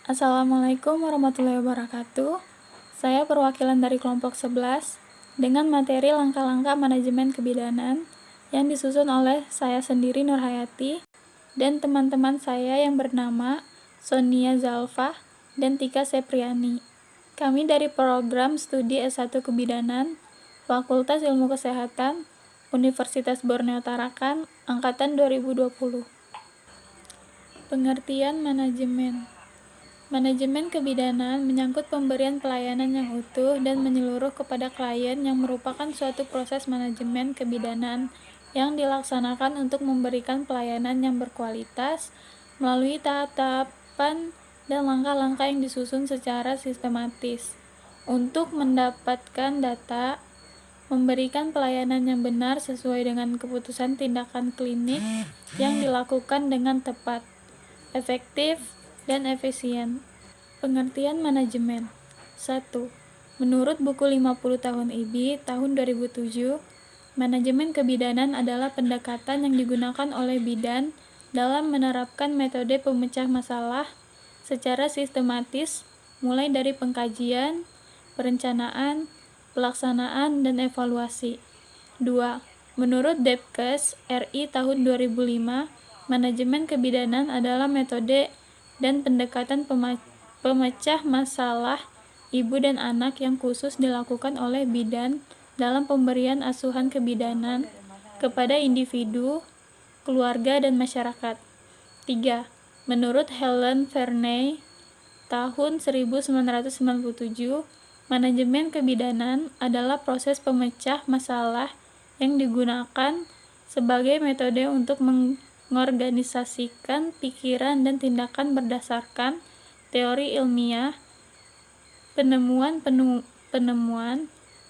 Assalamualaikum warahmatullahi wabarakatuh. Saya perwakilan dari kelompok 11 dengan materi langkah-langkah manajemen kebidanan yang disusun oleh saya sendiri Nurhayati dan teman-teman saya yang bernama Sonia Zalfa dan Tika Sepriani. Kami dari program studi S1 Kebidanan, Fakultas Ilmu Kesehatan, Universitas Borneo Tarakan, Angkatan 2020. Pengertian manajemen. Manajemen kebidanan menyangkut pemberian pelayanan yang utuh dan menyeluruh kepada klien yang merupakan suatu proses manajemen kebidanan yang dilaksanakan untuk memberikan pelayanan yang berkualitas melalui tahap-tahapan dan langkah-langkah yang disusun secara sistematis untuk mendapatkan data, memberikan pelayanan yang benar sesuai dengan keputusan tindakan klinik yang dilakukan dengan tepat, efektif, dan efisien. Pengertian manajemen. 1. Menurut buku 50 tahun IBI tahun 2007, manajemen kebidanan adalah pendekatan yang digunakan oleh bidan dalam menerapkan metode pemecah masalah secara sistematis mulai dari pengkajian, perencanaan, pelaksanaan, dan evaluasi. 2. Menurut Depkes RI tahun 2005, manajemen kebidanan adalah metode dan pendekatan pemecah masalah ibu dan anak yang khusus dilakukan oleh bidan dalam pemberian asuhan kebidanan kepada individu, keluarga, dan masyarakat. 3. Menurut Helen Verney tahun 1997, manajemen kebidanan adalah proses pemecah masalah yang digunakan sebagai metode untuk mengorganisasikan pikiran dan tindakan berdasarkan teori ilmiah, penemuan,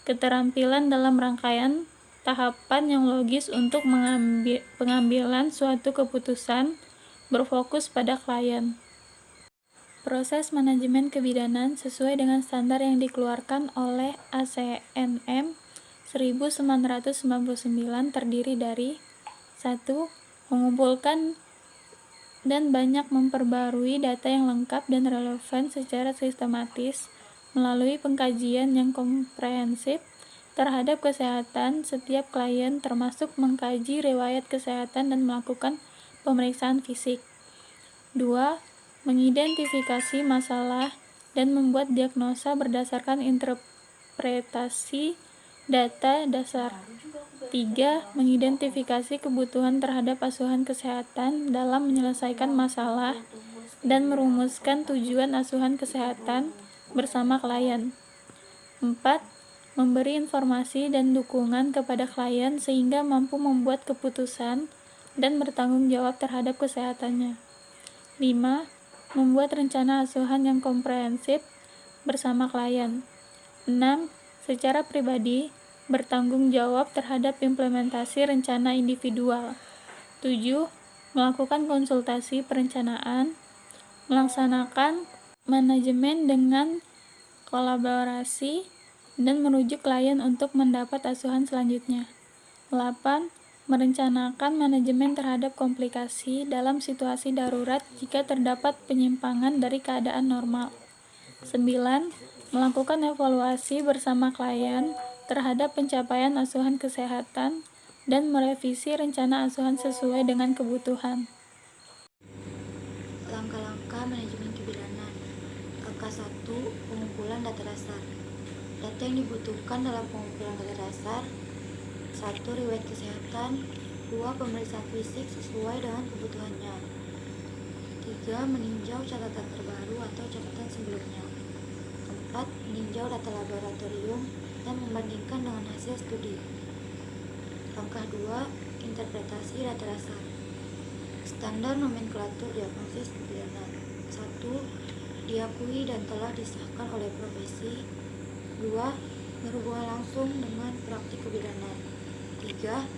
keterampilan dalam rangkaian tahapan yang logis untuk pengambilan suatu keputusan berfokus pada klien. Proses manajemen kebidanan sesuai dengan standar yang dikeluarkan oleh ACNM 1999 terdiri dari 1. Mengumpulkan dan banyak memperbarui data yang lengkap dan relevan secara sistematis melalui pengkajian yang komprehensif terhadap kesehatan setiap klien, termasuk mengkaji riwayat kesehatan dan melakukan pemeriksaan fisik. 2. Mengidentifikasi masalah dan membuat diagnosa berdasarkan interpretasi data dasar. 3. Mengidentifikasi kebutuhan terhadap asuhan kesehatan dalam menyelesaikan masalah dan merumuskan tujuan asuhan kesehatan bersama klien. 4. Memberi informasi dan dukungan kepada klien sehingga mampu membuat keputusan dan bertanggung jawab terhadap kesehatannya. 5. Membuat rencana asuhan yang komprehensif bersama klien. 6. Secara pribadi bertanggung jawab terhadap implementasi rencana individual. 7. Melakukan konsultasi perencanaan, melaksanakan manajemen dengan kolaborasi, dan merujuk klien untuk mendapat asuhan selanjutnya. 8. Merencanakan manajemen terhadap komplikasi dalam situasi darurat jika terdapat penyimpangan dari keadaan normal. 9. Melakukan evaluasi bersama klien terhadap pencapaian asuhan kesehatan dan merevisi rencana asuhan sesuai dengan kebutuhan. Langkah-langkah manajemen kebidanan. Langkah 1. Pengumpulan data dasar. Data yang dibutuhkan dalam pengumpulan data dasar: 1. Riwayat kesehatan. 2. Pemeriksaan fisik sesuai dengan kebutuhannya. 3. Meninjau catatan terbaru atau catatan sebelumnya. 4. Meninjau data laboratorium dan membandingkan dengan hasil studi. Langkah 2. Interpretasi data dasar. Standar nomenklatur diagnosis kebidanan. 1. Diakui dan telah disahkan oleh profesi. 2. Berhubungan langsung dengan praktik kebidanan. 3.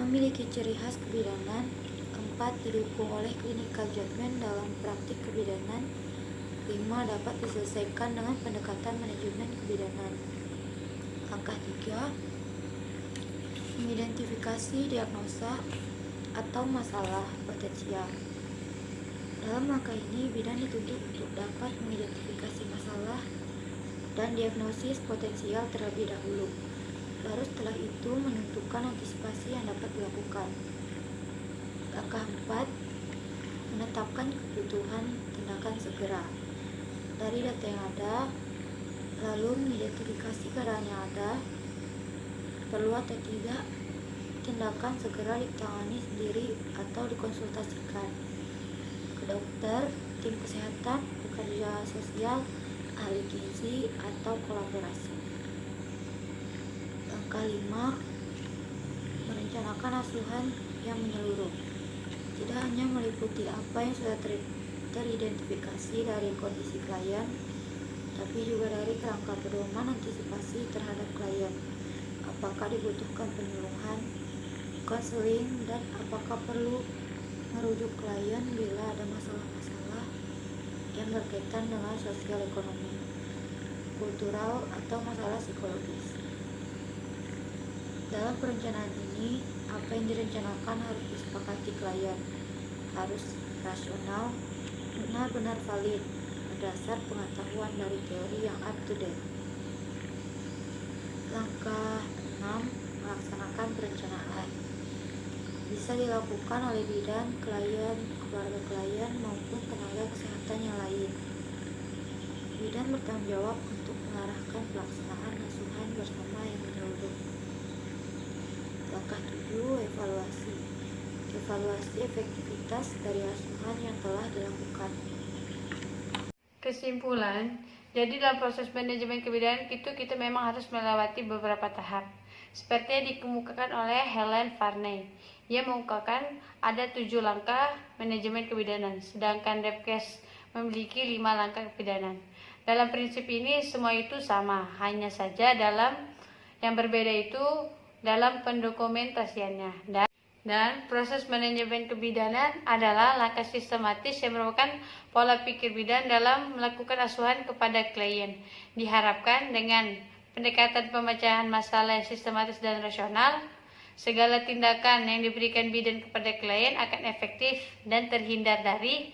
Memiliki ciri khas kebidanan. 4. Didukung oleh clinical judgment dalam praktik kebidanan. 5. Dapat diselesaikan dengan pendekatan manajemen kebidanan. Langkah 3. Mengidentifikasi diagnosa atau masalah potensial. Dalam langkah ini, bidan dituntut untuk dapat mengidentifikasi masalah dan diagnosis potensial terlebih dahulu. Baru setelah itu menentukan antisipasi yang dapat dilakukan. Langkah 4, menetapkan kebutuhan tindakan segera. Dari data yang ada, lalu mengidentifikasi keadaan yang ada, perlu atau tidak tindakan segera ditangani sendiri atau dikonsultasikan ke dokter, tim kesehatan, pekerja sosial, ahli gizi, atau kolaborasi. Langkah 5, merencanakan asuhan yang menyeluruh. Tidak hanya meliputi apa yang sudah teridentifikasi dari kondisi klien, tapi juga dari kerangka pedoman antisipasi terhadap klien. Apakah dibutuhkan penyuluhan, konseling, dan apakah perlu merujuk klien bila ada masalah-masalah yang berkaitan dengan sosial ekonomi, kultural, atau masalah psikologis. Dalam perencanaan ini, apa yang direncanakan harus disepakati klien, harus rasional, benar-benar valid, berdasar pengetahuan dari teori yang up to date. Langkah 6, melaksanakan perencanaan. Bisa dilakukan oleh bidan, klien, keluarga klien, maupun tenaga kesehatan yang lain. Bidan bertanggung jawab untuk mengarahkan pelaksanaan asuhan bersama yang menyeluruh. Langkah 7, evaluasi. Evaluasi efektivitas dari asuhan yang telah dilakukan. Kesimpulan, jadi dalam proses manajemen kebidanan itu kita memang harus melewati beberapa tahap. Seperti yang dikemukakan oleh Helen Varney. Ia mengungkapkan ada 7 langkah manajemen kebidanan, sedangkan Debcase memiliki 5 langkah kebidanan. Dalam prinsip ini semua itu sama, hanya saja dalam yang berbeda itu dalam pendokumentasiannya. Dan proses manajemen kebidanan adalah langkah sistematis yang merupakan pola pikir bidan dalam melakukan asuhan kepada klien. Diharapkan dengan pendekatan pemecahan masalah yang sistematis dan rasional, segala tindakan yang diberikan bidan kepada klien akan efektif dan terhindar dari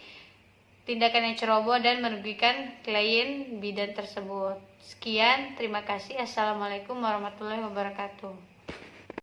tindakan yang ceroboh dan merugikan klien bidan tersebut. Sekian, terima kasih. Assalamualaikum warahmatullahi wabarakatuh.